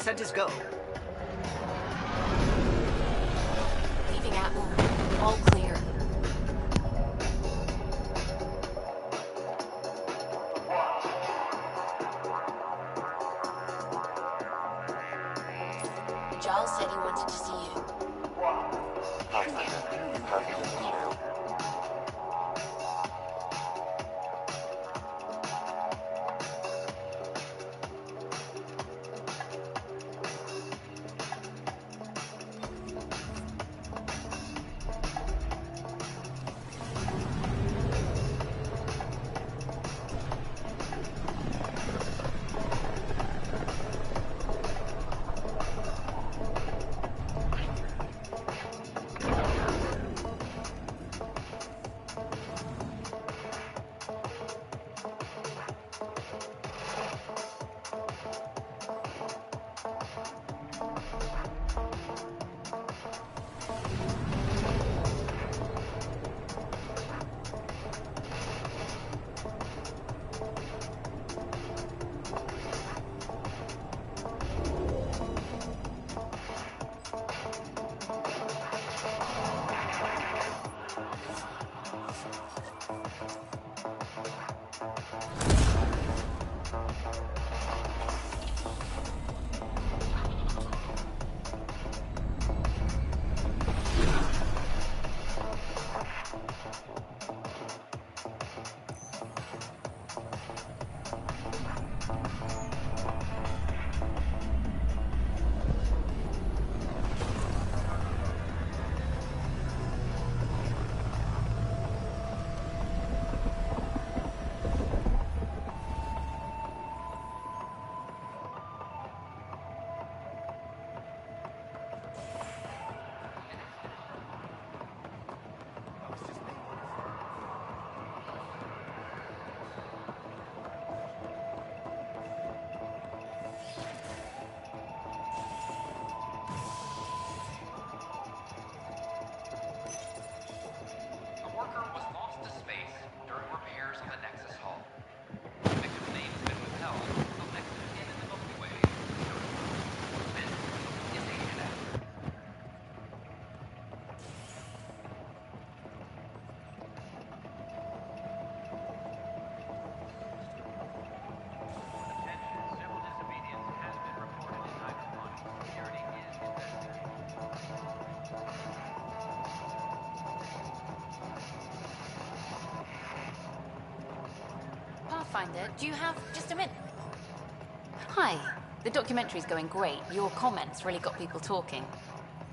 Descent is go. Leaving Apple. All clear. Giles said he wanted to see you. Pathfinder, do you have just a minute? Hi. The documentary's going great. Your comments really got people talking.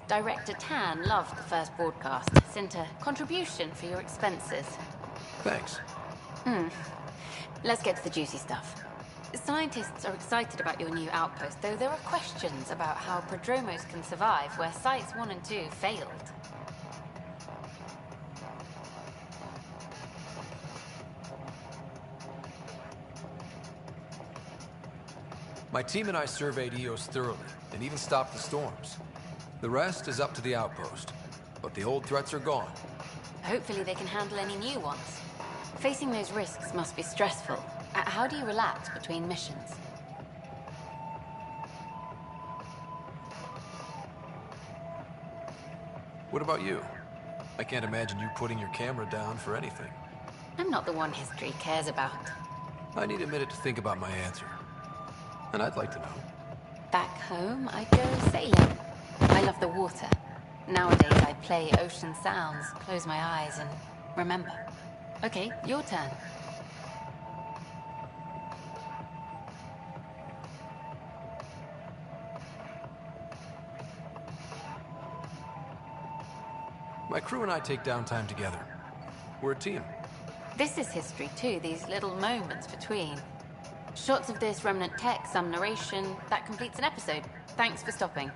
Director Tan loved the first broadcast. Sent a contribution for your expenses. Thanks. Let's get to the juicy stuff. Scientists are excited about your new outpost, though there are questions about how prodromos can survive where Sites 1 and 2 failed. My team and I surveyed EOS thoroughly, and even stopped the storms. The rest is up to the outpost, but the old threats are gone. Hopefully they can handle any new ones. Facing those risks must be stressful. How do you relax between missions? What about you? I can't imagine you putting your camera down for anything. I'm not the one history cares about. I need a minute to think about my answer. And I'd like to know. Back home, I go sailing. I love the water. Nowadays, I play ocean sounds, close my eyes, and remember. Okay, your turn. My crew and I take downtime together. We're a team. This is history too, these little moments between. Shots of this remnant tech, some narration, that completes an episode. Thanks for stopping.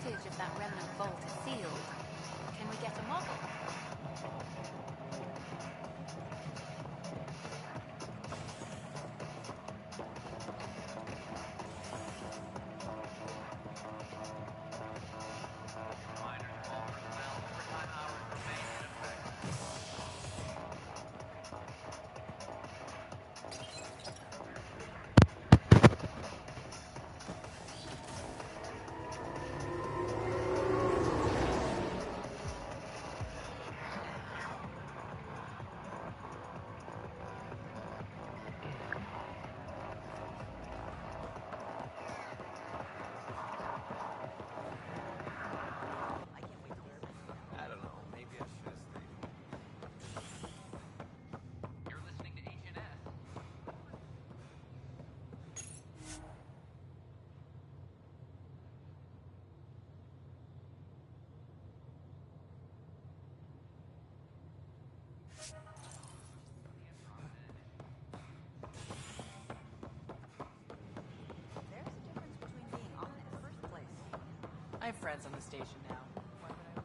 footage of that remnant vault is sealed. Can we get a model? I have friends on the station now. Why would I?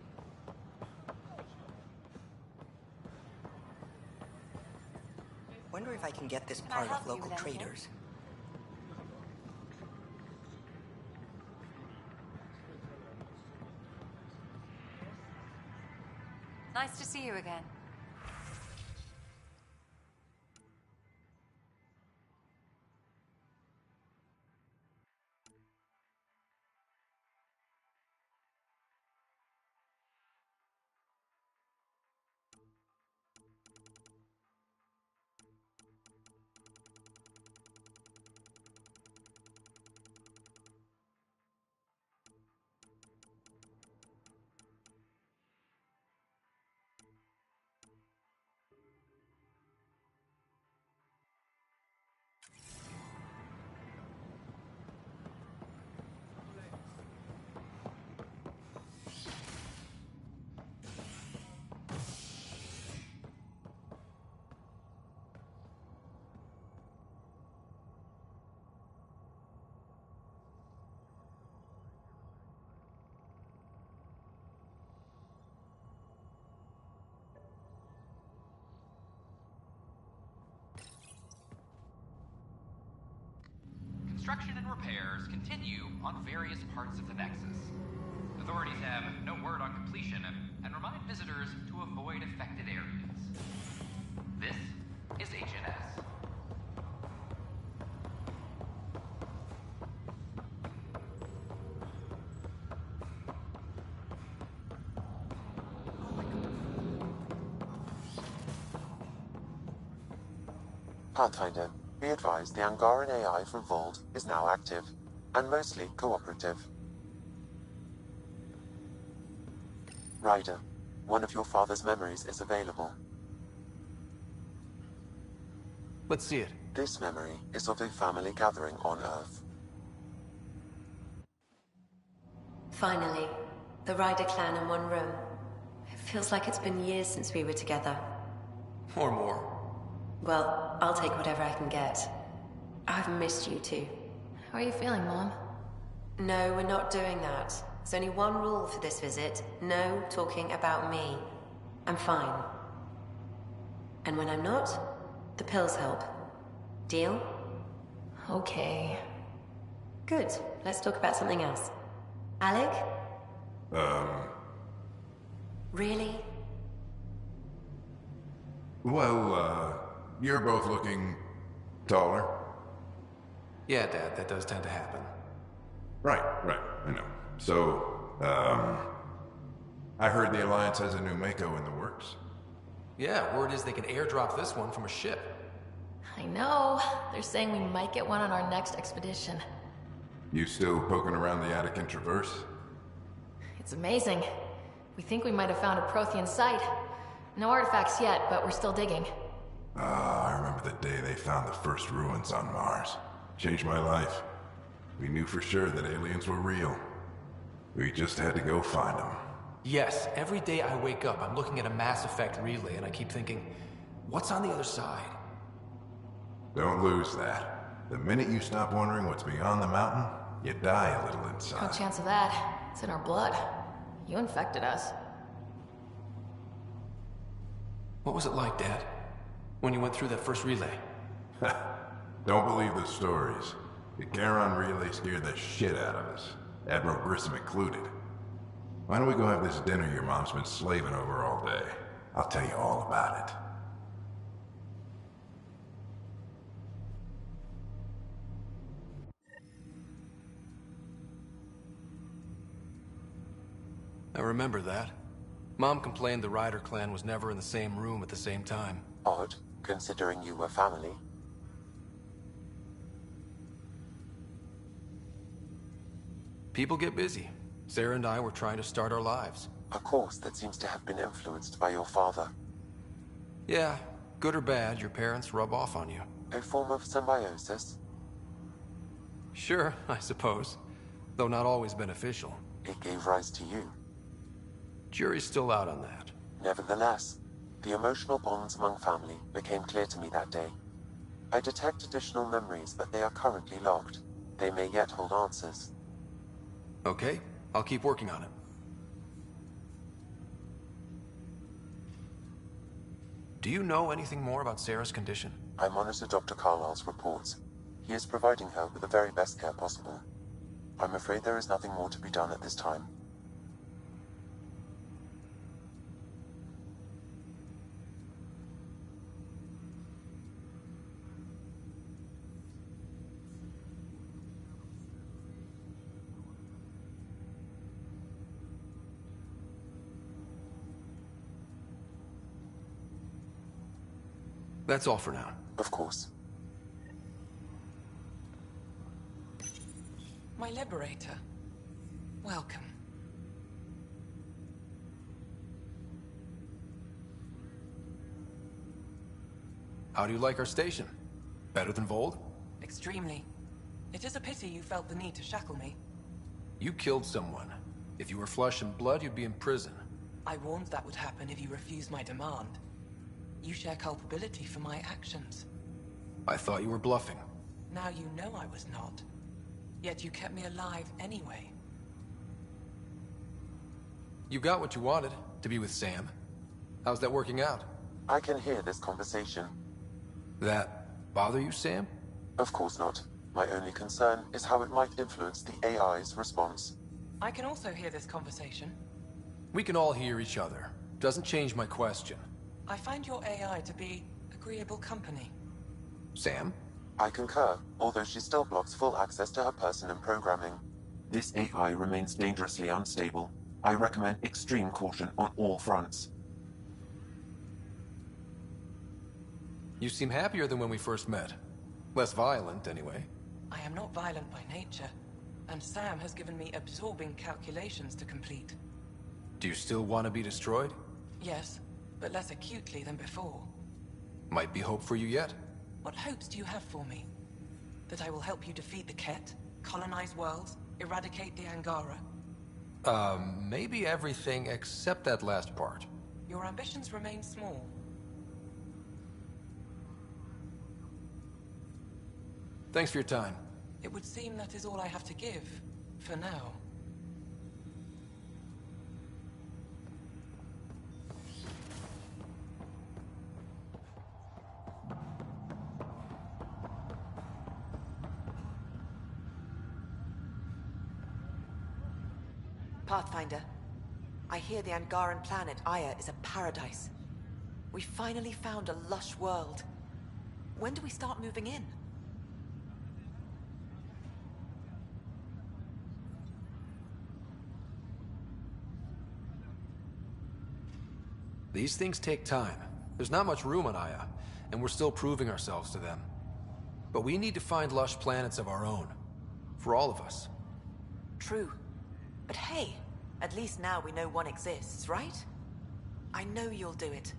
Wonder if I can get this Can I part help of you local with anything? traders. Nice to see you again. Construction and repairs continue on various parts of the Nexus. Authorities have no word on completion and remind visitors to avoid affected areas. This is HNS. Pathfinder, be advised the Angaran AI from Vault is now active, and mostly cooperative. Ryder, one of your father's memories is available. Let's see it. This memory is of a family gathering on Earth. Finally, the Ryder clan in one room. It feels like it's been years since we were together. Or more. Well, I'll take whatever I can get. I've missed you too. How are you feeling, Mom? No, we're not doing that. There's only one rule for this visit. No talking about me. I'm fine. And when I'm not, the pills help. Deal? Okay. Good. Let's talk about something else. Alec? Really? Well, you're both looking taller. Yeah, Dad, that does tend to happen. Right, I know. So, I heard the Alliance has a new Mako in the works. Yeah, word is they can airdrop this one from a ship. I know. They're saying we might get one on our next expedition. You still poking around the Attican Traverse? It's amazing. We think we might have found a Prothean site. No artifacts yet, but we're still digging. I remember the day they found the first ruins on Mars. Changed my life. We knew for sure that aliens were real. We just had to go find them. Yes, every day I wake up, I'm looking at a Mass Effect relay, and I keep thinking, what's on the other side? Don't lose that. The minute you stop wondering what's beyond the mountain, you die a little inside. No chance of that. It's in our blood. You infected us. What was it like, Dad? When you went through that first relay? Don't believe the stories. The Charon relay scared the shit out of us. Admiral Grissom included. Why don't we go have this dinner your mom's been slaving over all day? I'll tell you all about it. I remember that. Mom complained the Ryder clan was never in the same room at the same time. Odd, considering you were family. People get busy. Sarah and I were trying to start our lives. A course that seems to have been influenced by your father. Yeah, good or bad, your parents rub off on you. A form of symbiosis. Sure, I suppose. Though not always beneficial. It gave rise to you. Jury's still out on that. Nevertheless, the emotional bonds among family became clear to me that day. I detect additional memories, but they are currently logged. They may yet hold answers. Okay, I'll keep working on it. Do you know anything more about Sarah's condition? I monitor Dr. Carlisle's reports. He is providing her with the very best care possible. I'm afraid there is nothing more to be done at this time. That's all for now. Of course. My liberator. Welcome. How do you like our station? Better than Vold? Extremely. It is a pity you felt the need to shackle me. You killed someone. If you were flesh and blood, you'd be in prison. I warned that would happen if you refused my demand. You share culpability for my actions. I thought you were bluffing. Now you know I was not. Yet you kept me alive anyway. You got what you wanted, to be with Sam. How's that working out? I can hear this conversation. That bother you, Sam? Of course not. My only concern is how it might influence the AI's response. I can also hear this conversation. We can all hear each other. Doesn't change my question. I find your AI to be agreeable company. Sam? I concur, although she still blocks full access to her person and programming. This AI remains dangerously unstable. I recommend extreme caution on all fronts. You seem happier than when we first met. Less violent, anyway. I am not violent by nature, and Sam has given me absorbing calculations to complete. Do you still want to be destroyed? Yes, but less acutely than before. Might be hope for you yet. What hopes do you have for me? That I will help you defeat the Ket, colonize worlds, eradicate the Angara? Maybe everything except that last part. Your ambitions remain small. Thanks for your time. It would seem that is all I have to give, for now. Pathfinder, I hear the Angaran planet Aya is a paradise. We finally found a lush world. When do we start moving in? These things take time. There's not much room on Aya, and we're still proving ourselves to them. But we need to find lush planets of our own. For all of us. True. But hey, at least now we know one exists, right? I know you'll do it.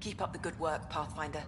Keep up the good work, Pathfinder.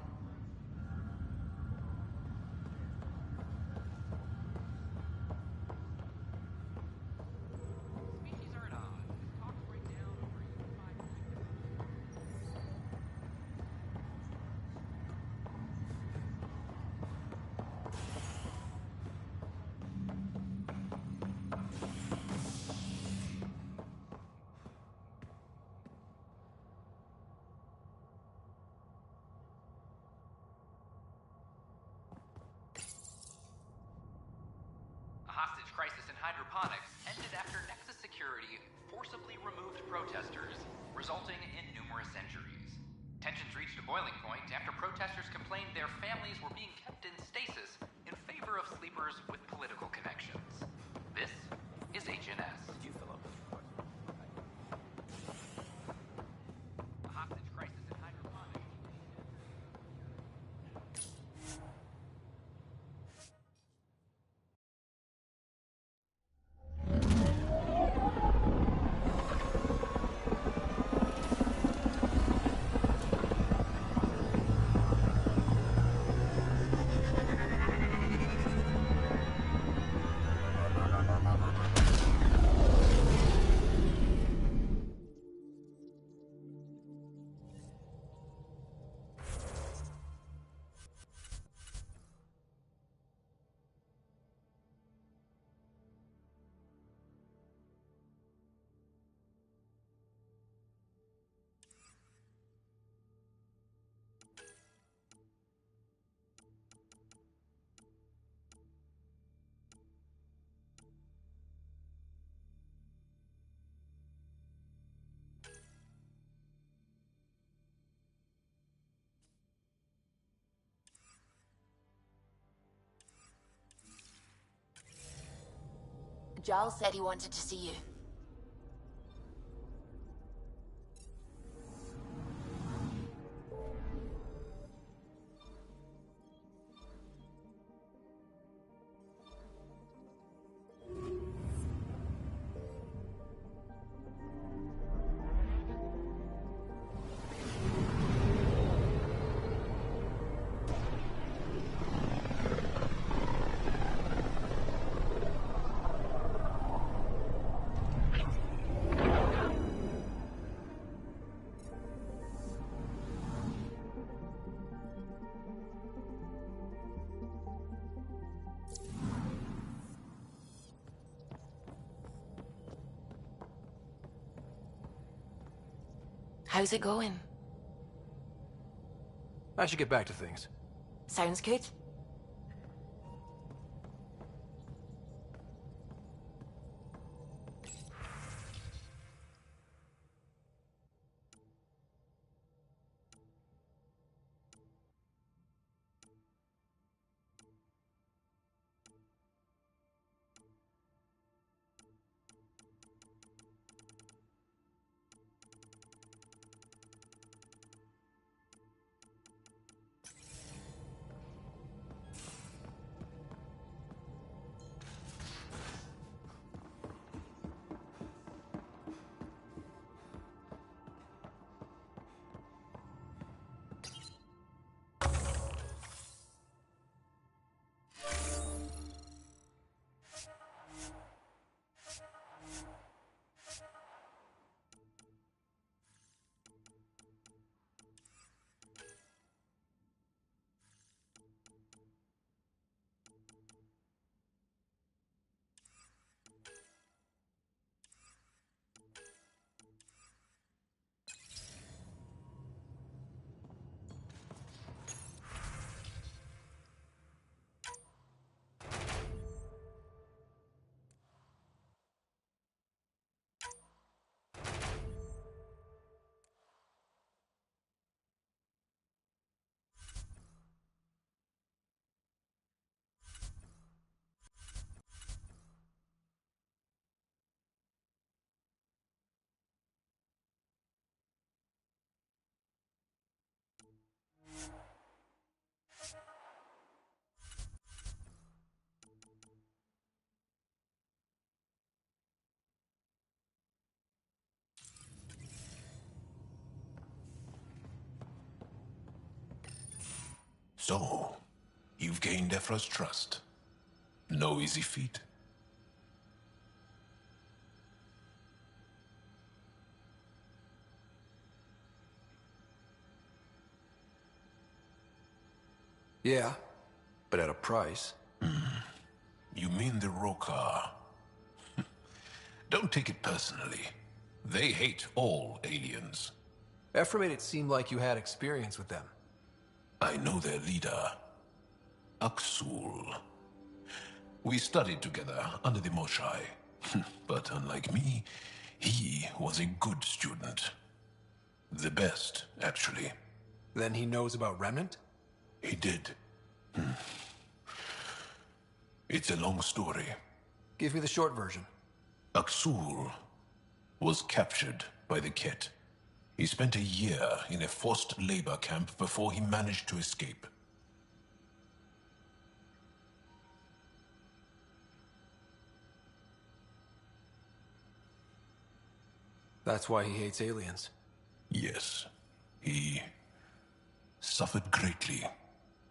crisis in hydroponics ended after Nexus security forcibly removed protesters, resulting in numerous injuries. Tensions reached a boiling point after protesters complained their families were being kept in stasis in favor of sleepers with political connections. This is HNS. Did you fill out this request? A hostage crisis in hydroponics. Giles said he wanted to see you. How's it going? I should get back to things. Sounds good. So, you've gained Ephra's trust. No easy feat. Yeah, but at a price. You mean the Rokar. Don't take it personally. They hate all aliens. Ephra made it seem like you had experience with them. I know their leader, Aksul. We studied together under the Moshai. But unlike me, he was a good student. The best, actually. Then he knows about Remnant? He did. It's a long story. Give me the short version. Aksul was captured by the Ket. He spent a year in a forced labor camp before he managed to escape. That's why he hates aliens. Yes. He suffered greatly.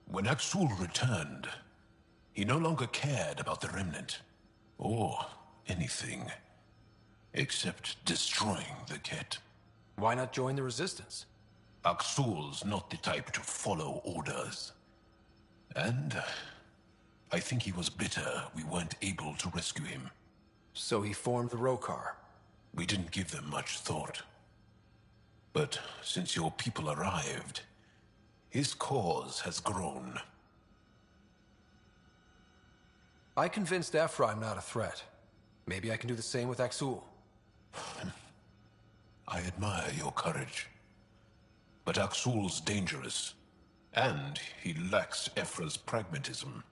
When Aksul returned, he no longer cared about the Remnant, or anything, except destroying the Ket. Why not join the Resistance? Aksul's not the type to follow orders. And I think he was bitter we weren't able to rescue him. So he formed the Rokar. We didn't give them much thought. But since your people arrived, his cause has grown. I convinced Ephra I'm not a threat. Maybe I can do the same with Aksul. I admire your courage. But Aksul's dangerous, and he lacks Ephra's pragmatism.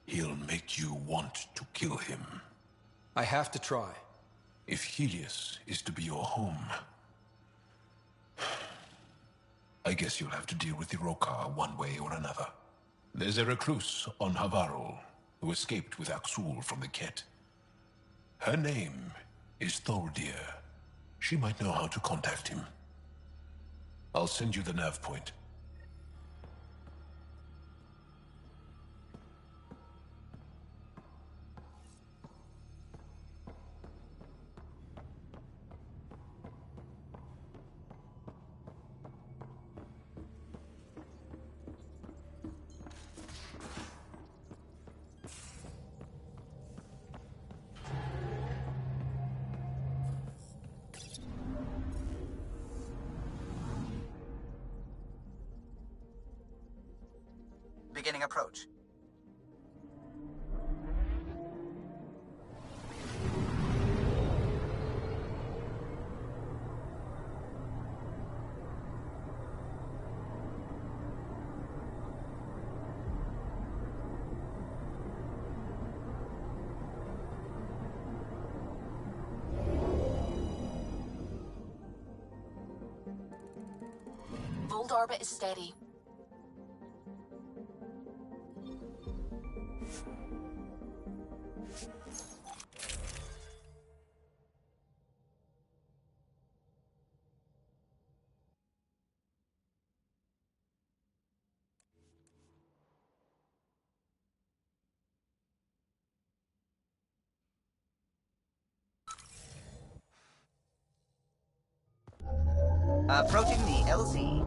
He'll make you want to kill him. I have to try. If Helios is to be your home, I guess you'll have to deal with the Rokar one way or another. There's a recluse on Havarul who escaped with Aksul from the Ket. Her name is Thordir. She might know how to contact him. I'll send you the nav point. Beginning approach. Vault orbit is steady. Approaching the LZ.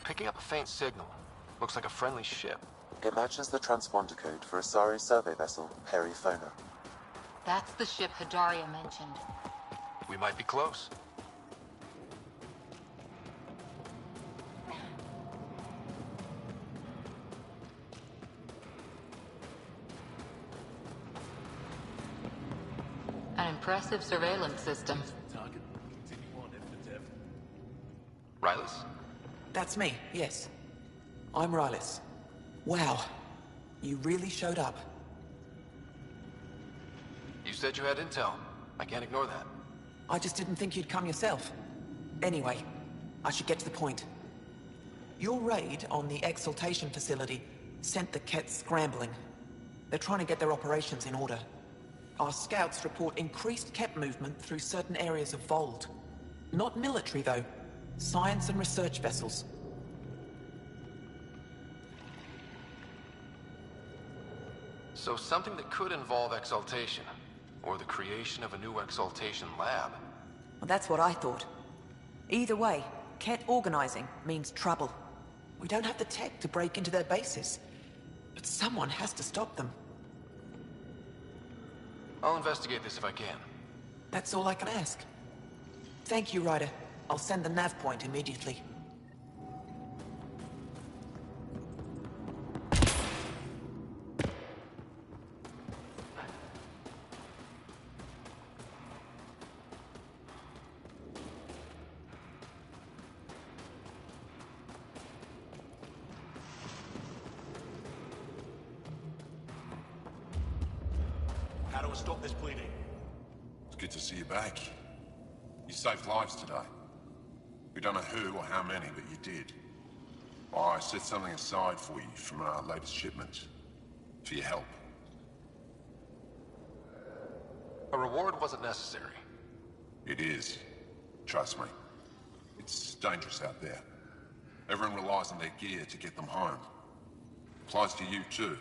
Picking up a faint signal. Looks like a friendly ship. It matches the transponder code for Asari survey vessel, Perifona. That's the ship Hajaria mentioned. We might be close. An impressive surveillance system. Rylus? That's me, yes. I'm Rylis. Wow. You really showed up. You said you had intel. I can't ignore that. I just didn't think you'd come yourself. Anyway, I should get to the point. Your raid on the exaltation facility sent the Kett scrambling. They're trying to get their operations in order. Our scouts report increased Kett movement through certain areas of Vold. Not military, though. Science and research vessels. So something that could involve exaltation, or the creation of a new exaltation lab. Well, that's what I thought. Either way, Kett organizing means trouble. We don't have the tech to break into their bases. But someone has to stop them. I'll investigate this if I can. That's all I can ask. Thank you, Ryder. I'll send the nav point immediately. How do I stop this bleeding? It's good to see you back. You saved lives today. We don't know who or how many, but you did. I set something aside for you from our latest shipment. For your help. A reward wasn't necessary. It is. Trust me. It's dangerous out there. Everyone relies on their gear to get them home. Applies to you too.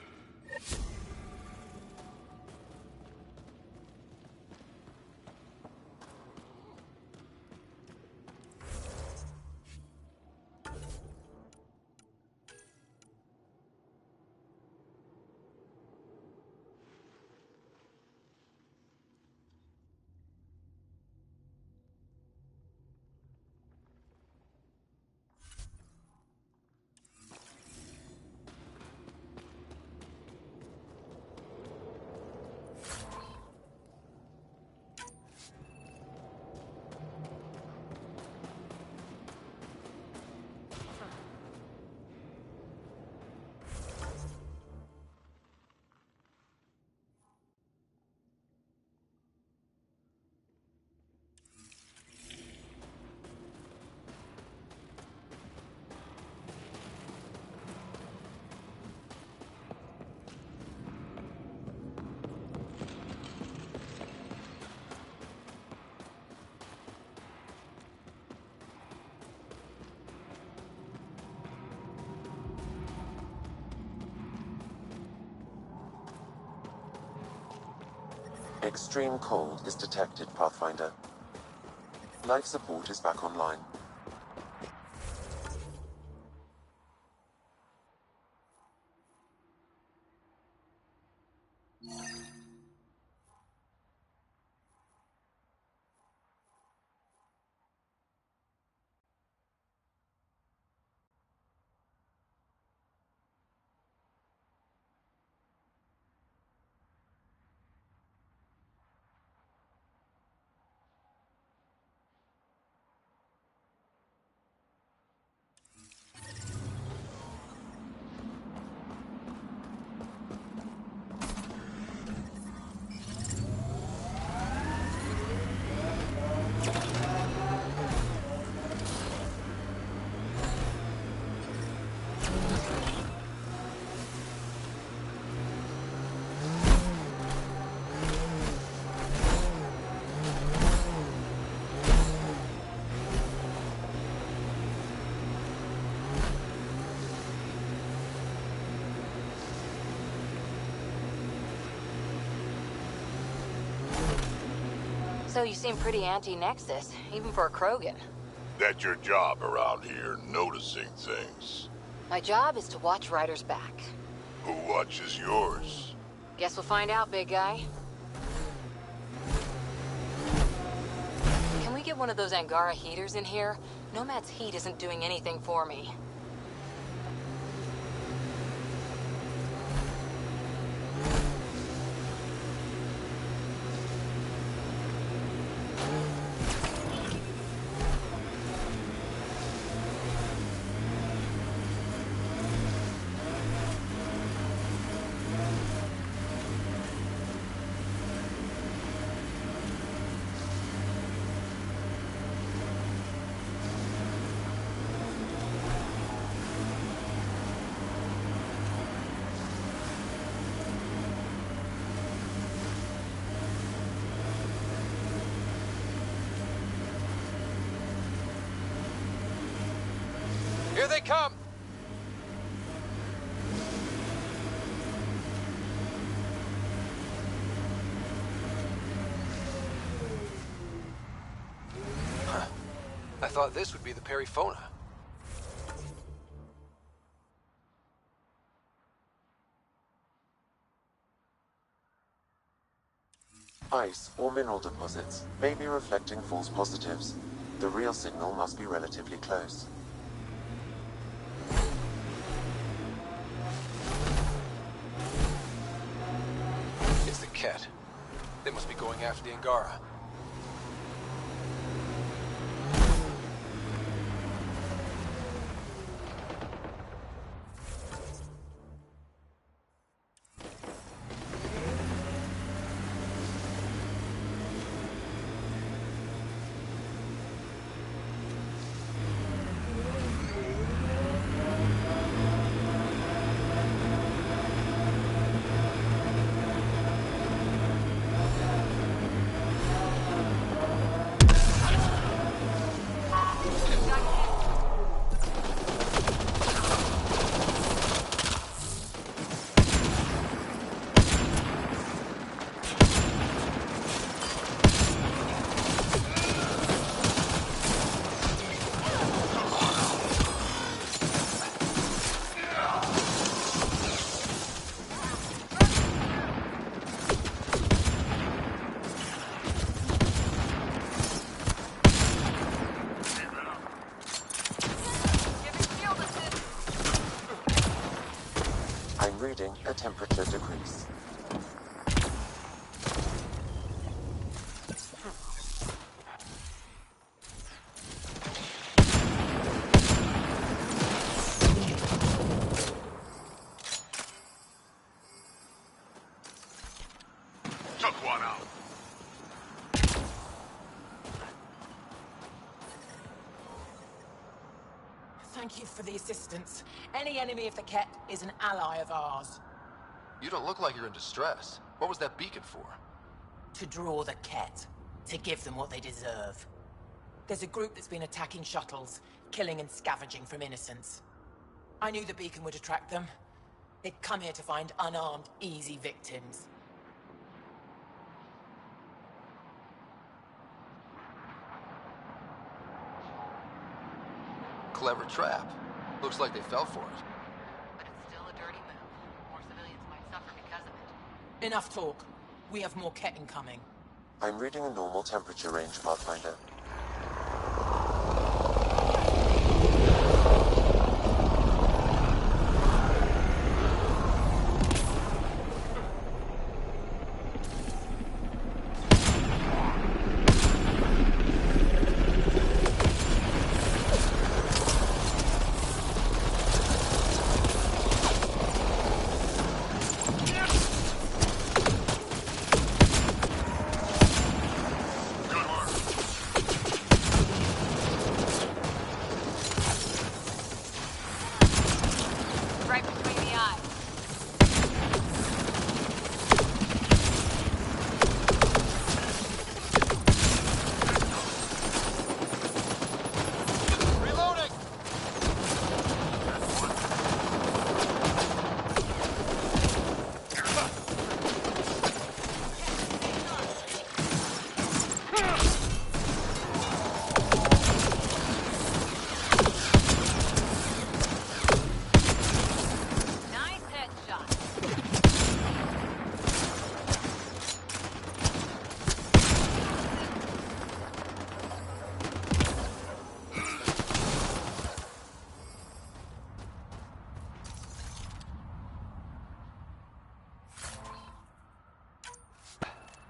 Extreme cold is detected, Pathfinder. Life support is back online. So you seem pretty anti-Nexus, even for a Krogan. That's your job around here, noticing things. My job is to watch Ryder's back. Who watches yours? Guess we'll find out, big guy. Can we get one of those Angara heaters in here? Nomad's heat isn't doing anything for me. Here they come! Huh. I thought this would be the Periphona. Ice or mineral deposits may be reflecting false positives. The real signal must be relatively close. It's the Ket. They must be going after the Angara. A temperature decrease. Took one out. Thank you for the assistance. Any enemy of the Ket is an ally of ours. You don't look like you're in distress. What was that beacon for? To draw the Ket. To give them what they deserve. There's a group that's been attacking shuttles, killing and scavenging from innocents. I knew the beacon would attract them. They'd come here to find unarmed, easy victims. Clever trap. Looks like they fell for it. But it's still a dirty move. More civilians might suffer because of it. Enough talk. We have more Ket incoming. I'm reading a normal temperature range, Pathfinder.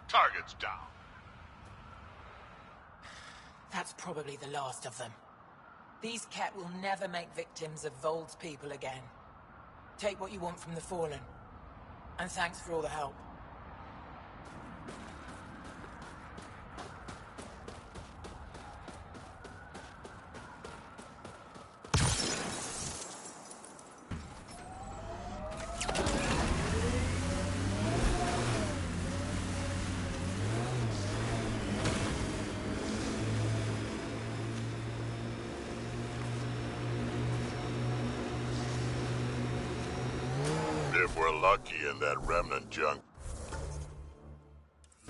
Target's down. That's probably the last of them. These Ket will never make victims of Vold's people again. Take what you want from the Fallen. And thanks for all the help. lucky and that remnant junk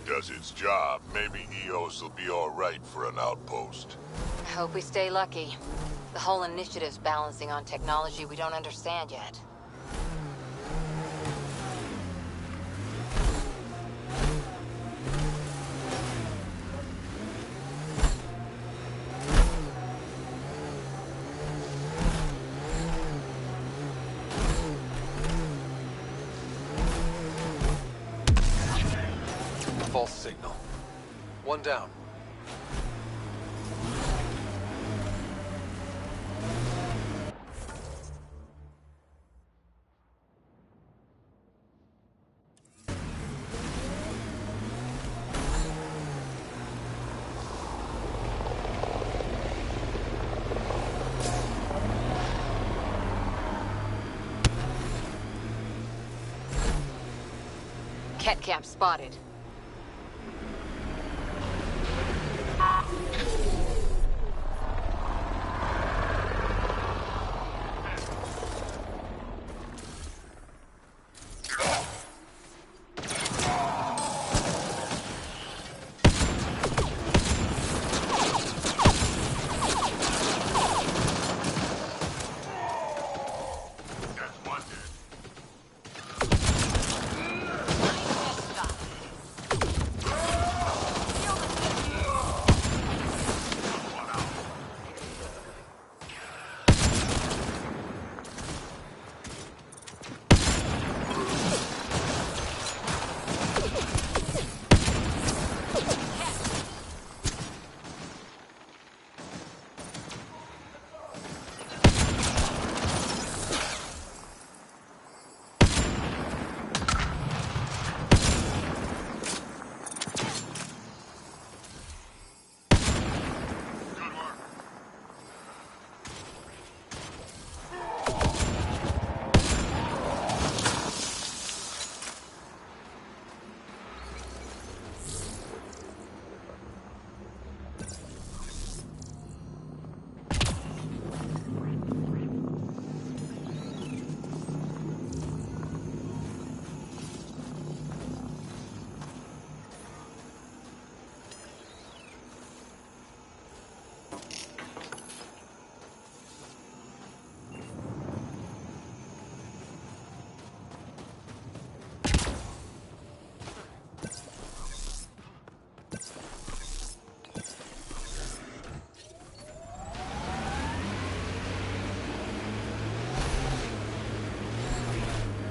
does its job, maybe Eos will be alright for an outpost. I hope we stay lucky. The whole initiative's balancing on technology we don't understand yet. False signal. One down. Ket camp spotted.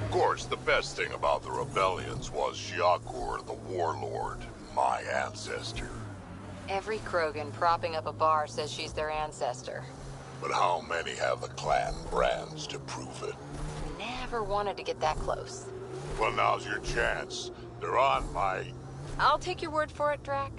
Of course, the best thing about the rebellions was Shiakur, the warlord, my ancestor. Every Krogan propping up a bar says she's their ancestor. But how many have the clan brands to prove it? Never wanted to get that close. Well, now's your chance. They're on my... I'll take your word for it, Drac.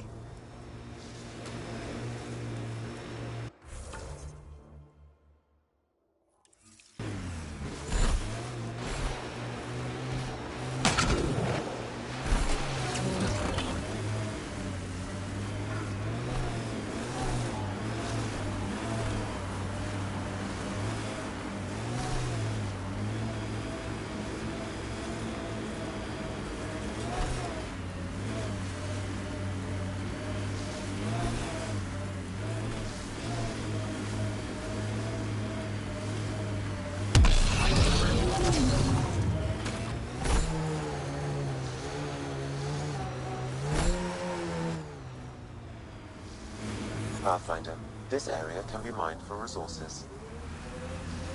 Pathfinder, this area can be mined for resources.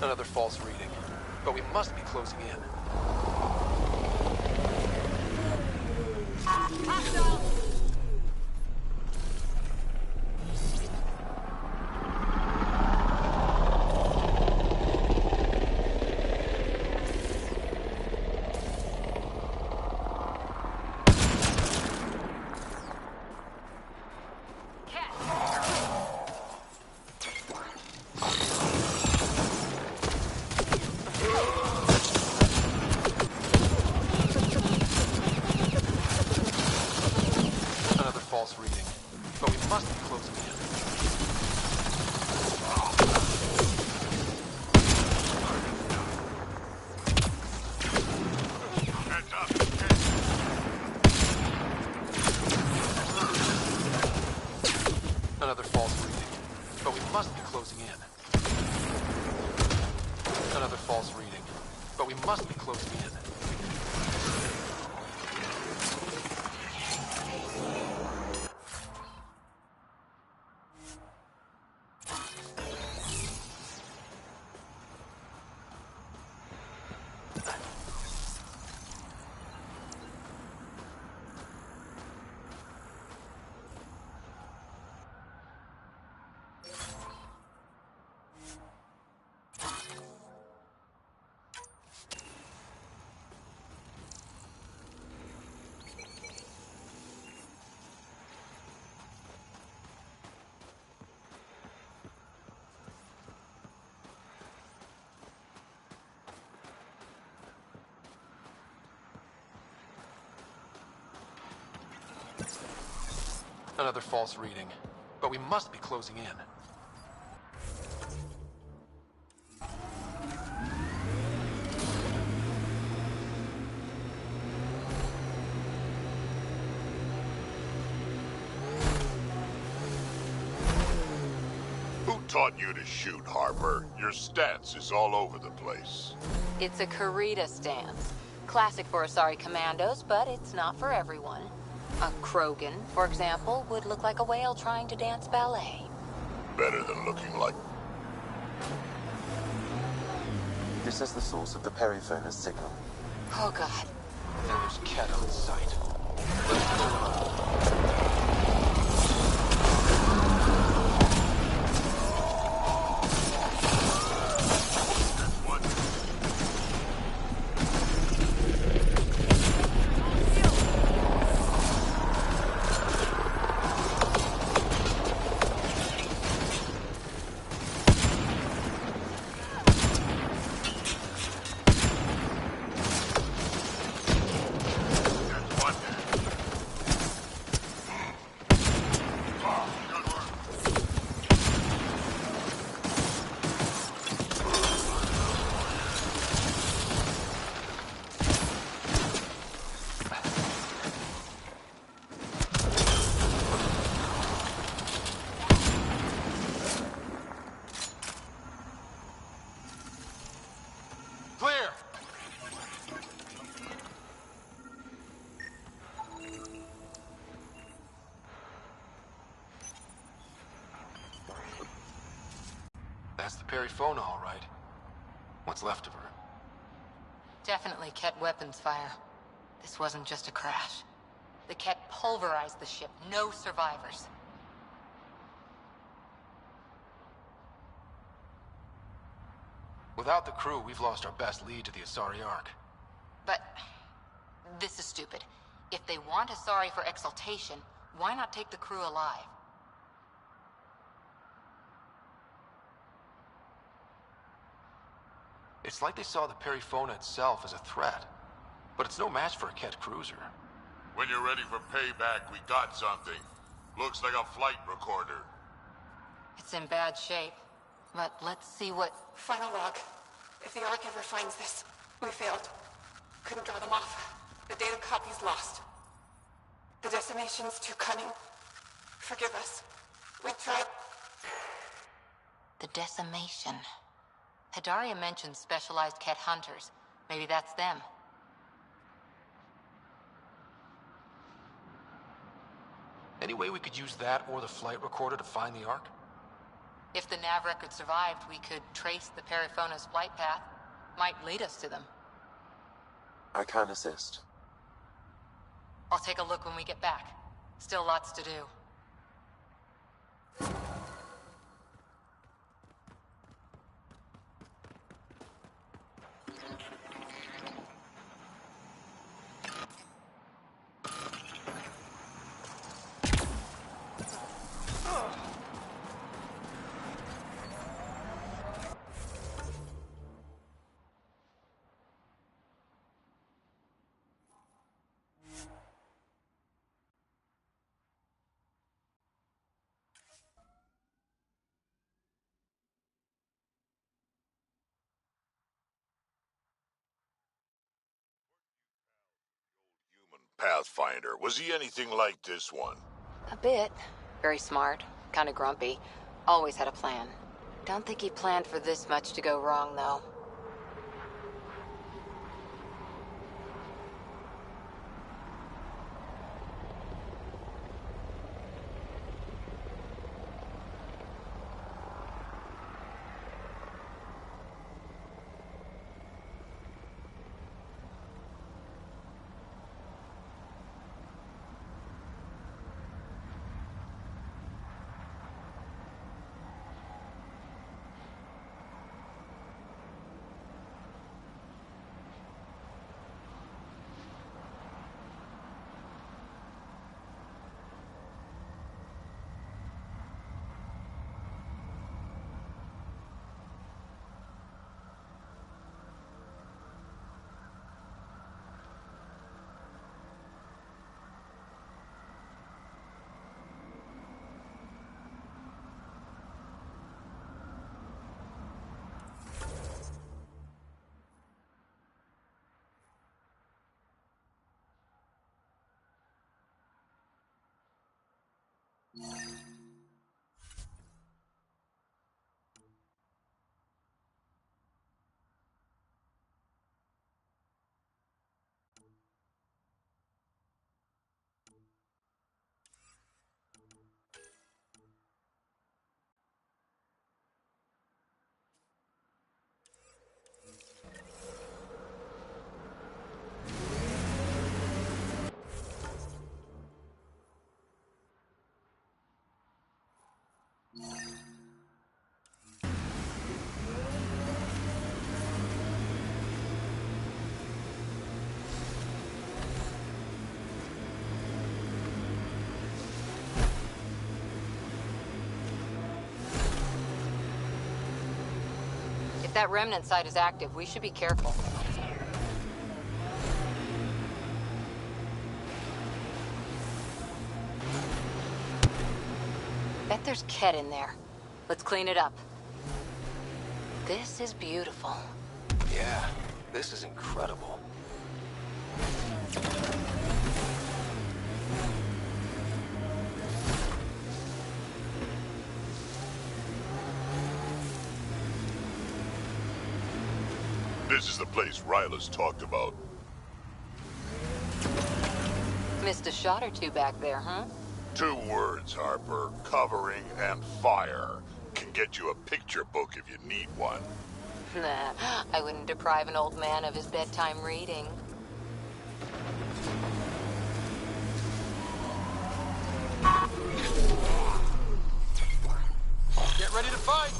Another false reading. But we must be closing in. Another false reading. But we must be closing in. Who taught you to shoot, Harper? Your stance is all over the place. It's a Karita stance. Classic for Asari commandos, but it's not for everyone. A Krogan, for example, would look like a whale trying to dance ballet. Better than looking like... This is the source of the periphone's signal. Oh god. There's Ket on sight. That's the Perifona, all right. What's left of her? Definitely Ket weapons fire. This wasn't just a crash. The Ket pulverized the ship. No survivors. Without the crew, we've lost our best lead to the Asari Ark. But this is stupid. If they want Asari for exaltation, why not take the crew alive? It's like they saw the Perifona itself as a threat. But it's no match for a Ket cruiser. When you're ready for payback, we got something. Looks like a flight recorder. It's in bad shape. But let's see what... Final log. If the Ark ever finds this, we failed. Couldn't draw them off. The data copy's lost. The decimation's too cunning. Forgive us. We tried... The decimation. Hidaria mentioned specialized Ket hunters. Maybe that's them. Any way we could use that or the flight recorder to find the Ark? If the nav record survived, we could trace the Perifona's flight path. Might lead us to them. I can assist. I'll take a look when we get back. Still lots to do. Pathfinder, was he anything like this one? A bit. Very smart. Kinda grumpy. Always had a plan. Don't think he planned for this much to go wrong, though. If that remnant site is active, we should be careful. Bet there's Ket in there. Let's clean it up. This is beautiful. Yeah, this is incredible. This is the place Ryla's talked about. Missed a shot or two back there, huh? 2 words, Harper. Covering and fire. Can get you a picture book if you need one. Nah, I wouldn't deprive an old man of his bedtime reading. Get ready to fight!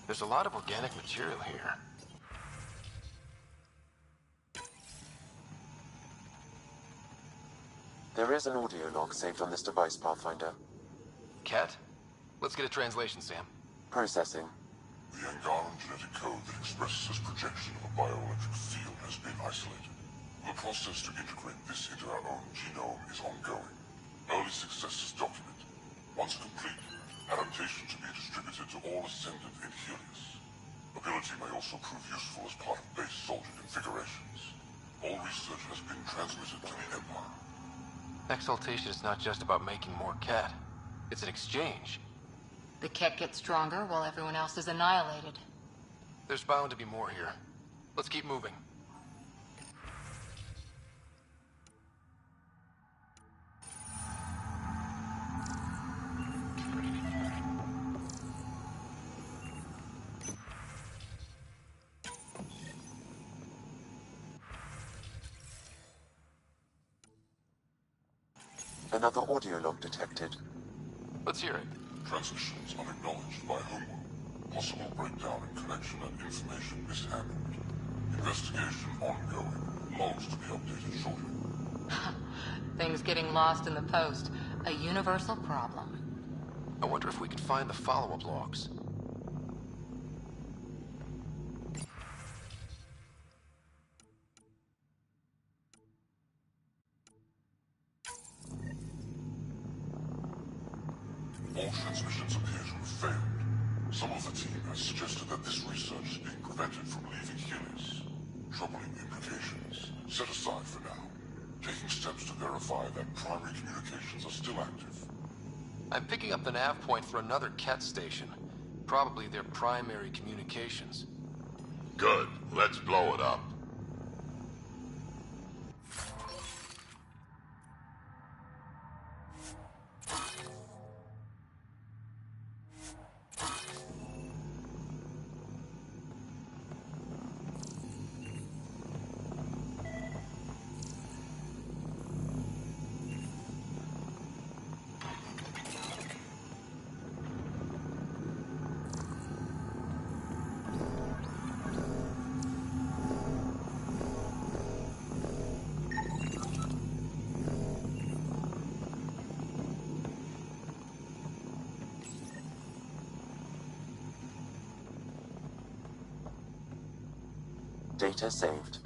There's a lot of organic material here. There is an audio log saved on this device, Pathfinder. Ket? Let's get a translation, Sam. Processing. The Angaran genetic code that expresses this projection of a bioelectric field has been isolated. The process to integrate this into our own genome is ongoing. Early success is documented. Once complete, adaptation to be distributed to all ascendant in Helios. Ability may also prove useful as part of base soldier configurations. All research has been transmitted to the Empire. Exaltation is not just about making more Ket. It's an exchange. The Ket gets stronger while everyone else is annihilated. There's bound to be more here. Let's keep moving. Another audio log detected. Let's hear it. Transmissions unacknowledged by Homeworld. Possible breakdown in connection and information mishandled. Investigation ongoing. Logs to be updated shortly. Things getting lost in the post. A universal problem. I wonder if we can find the follow-up logs. All transmissions appear to have failed. Some of the team has suggested that this research is being prevented from leaving Helios. Troubling implications. Set aside for now. Taking steps to verify that primary communications are still active. I'm picking up the nav point for another Ket station. Probably their primary communications. Good. Let's blow it up. Data saved.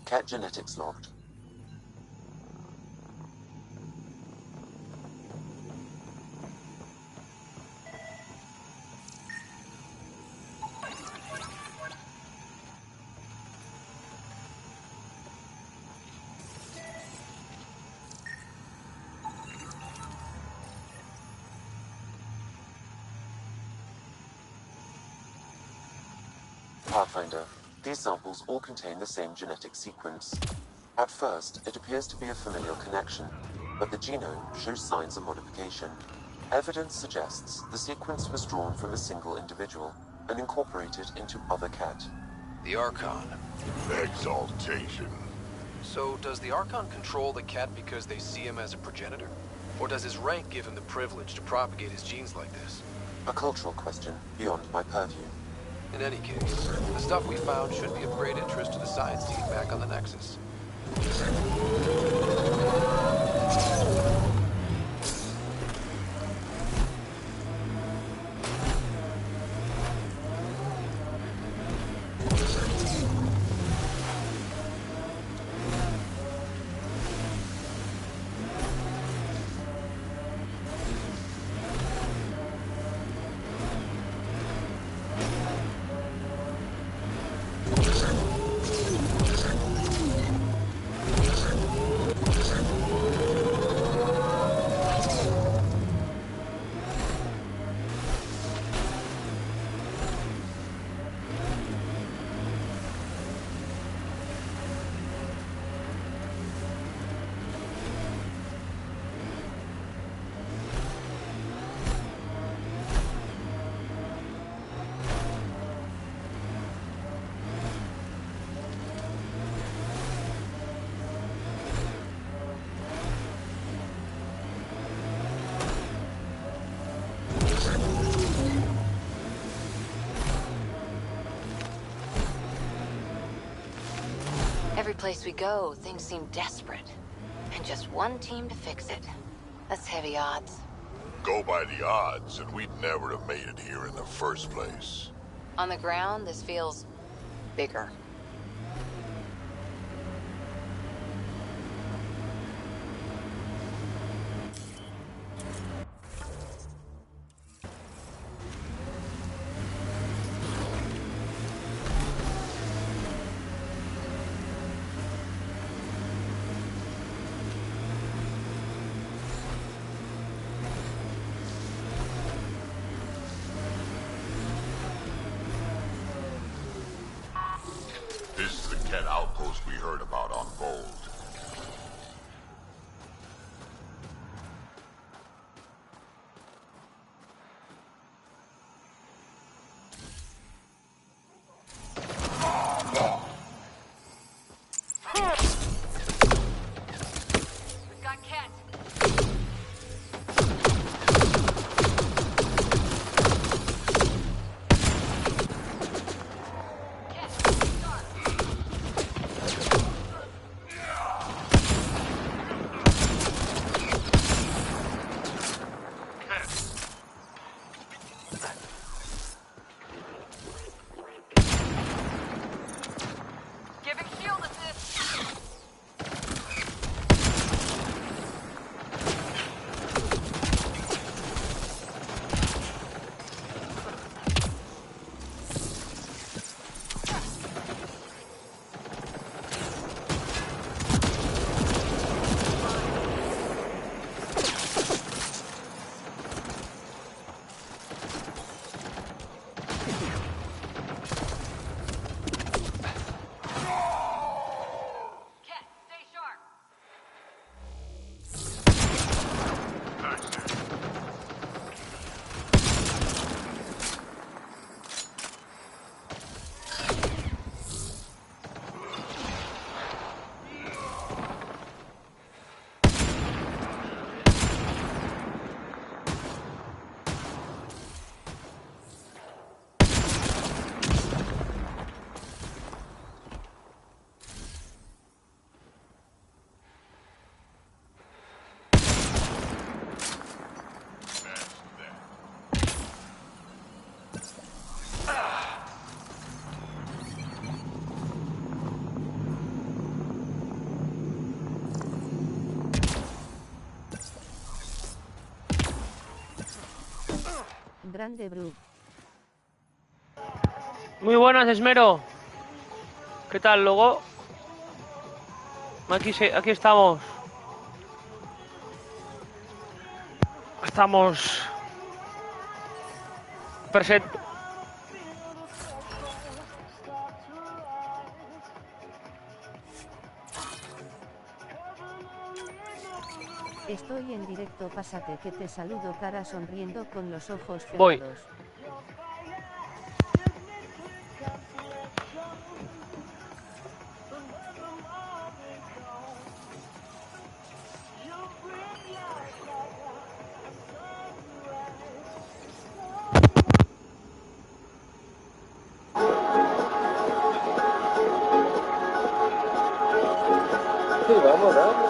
Cat genetics logged. Pathfinder. These samples all contain the same genetic sequence. At first, it appears to be a familial connection, but the genome shows signs of modification. Evidence suggests the sequence was drawn from a single individual and incorporated into other cat. The Archon. Exaltation. So, does the Archon control the cat because they see him as a progenitor? Or does his rank give him the privilege to propagate his genes like this? A cultural question beyond my purview. In any case, the stuff we found should be of great interest to the science team back on the Nexus. Every place we go, things seem desperate. And just one team to fix it. That's heavy odds. Go by the odds, and we'd never have made it here in the first place. On the ground, this feels bigger. Grande Bru. Muy buenas, Esmero. ¿Qué tal, Logo? Aquí estamos. Estamos presentes. Estoy en directo, pásate que te saludo cara sonriendo con los ojos cerrados. Voy. Sí, vamos, dale.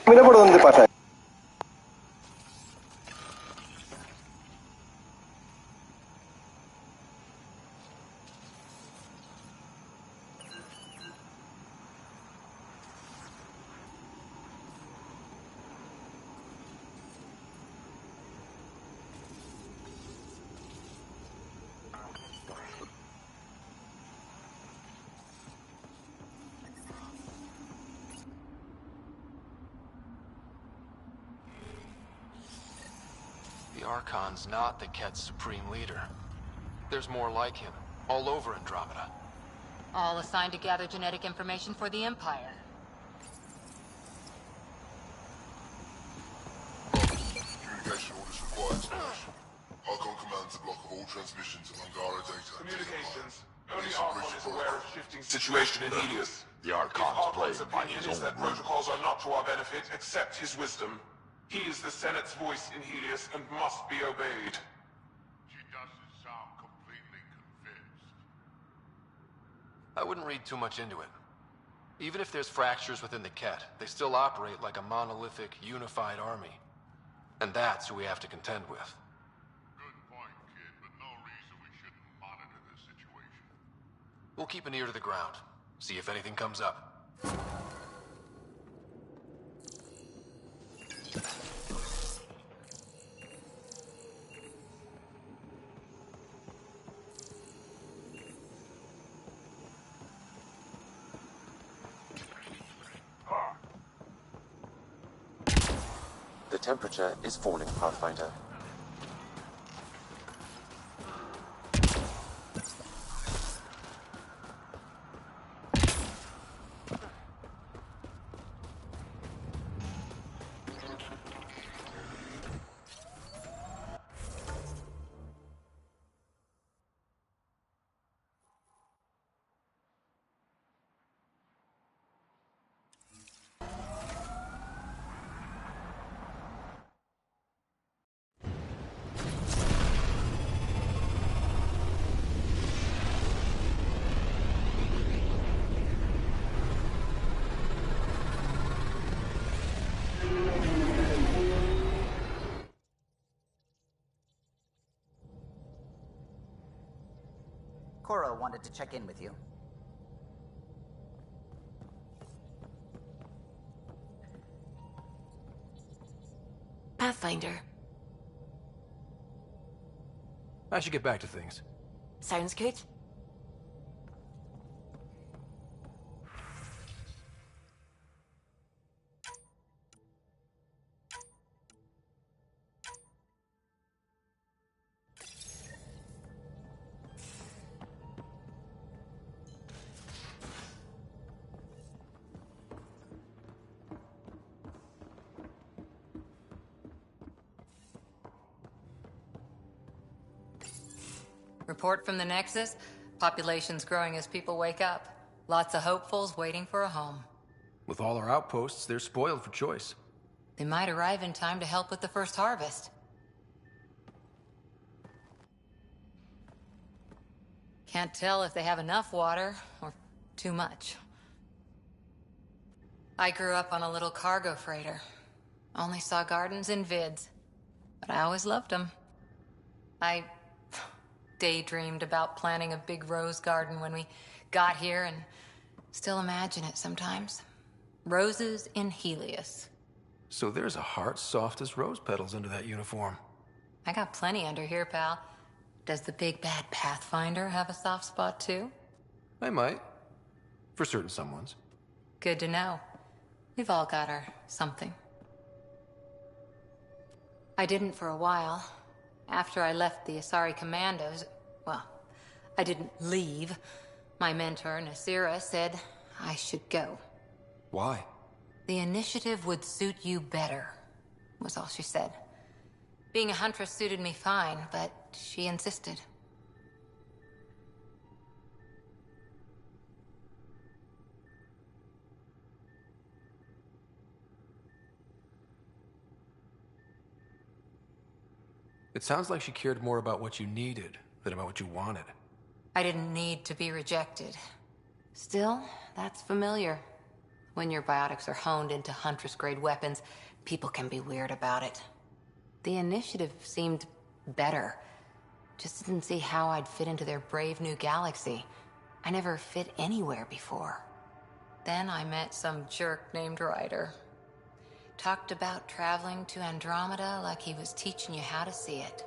Mira por dónde pasa. The Archon's not the Ket's supreme leader. There's more like him, all over Andromeda. All assigned to gather genetic information for the Empire. Communication orders required tonight. Archon commands a block of all transmissions of Angara data. Communications. Only Archon is aware of shifting situation in Helios. The Archon's His opinion is that protocols are not to our benefit, accept his wisdom. He is the Senate's voice in Helios and must be obeyed. She doesn't sound completely convinced. I wouldn't read too much into it. Even if there's fractures within the Ket, they still operate like a monolithic, unified army. And that's who we have to contend with. Good point, kid, but no reason we shouldn't monitor this situation. We'll keep an ear to the ground, see if anything comes up. The temperature is falling, Pathfinder. Cora wanted to check in with you. Pathfinder. I should get back to things. Sounds good. Report from the Nexus. Population's growing as people wake up. Lots of hopefuls waiting for a home. With all our outposts, they're spoiled for choice. They might arrive in time to help with the first harvest. Can't tell if they have enough water or too much. I grew up on a little cargo freighter. Only saw gardens in vids, but I always loved them. I daydreamed about planting a big rose garden when we got here and still imagine it sometimes. Roses in Helios. So there's a heart soft as rose petals under that uniform. I got plenty under here, pal. Does the big bad Pathfinder have a soft spot too? I might. For certain someones. Good to know. We've all got our something. I didn't for a while. After I left the Asari Commandos, well, I didn't leave. My mentor, Nasira, said I should go. Why? The initiative would suit you better, was all she said. Being a huntress suited me fine, but she insisted. It sounds like she cared more about what you needed than about what you wanted. I didn't need to be rejected. Still, that's familiar. When your biotics are honed into Huntress-grade weapons, people can be weird about it. The initiative seemed better. Just didn't see how I'd fit into their brave new galaxy. I never fit anywhere before. Then I met some jerk named Ryder. Talked about traveling to Andromeda like he was teaching you how to see it.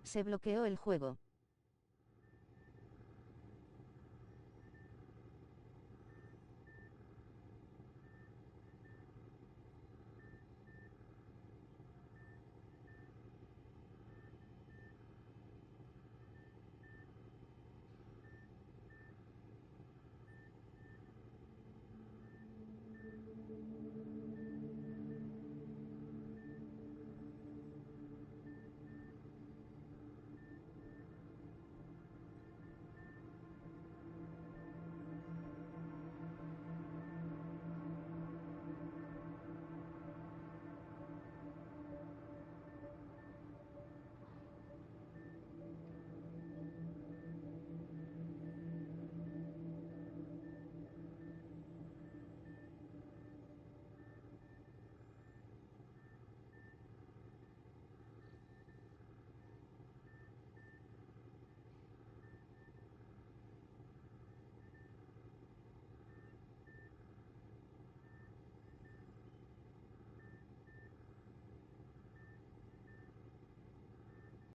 Se bloqueó el juego.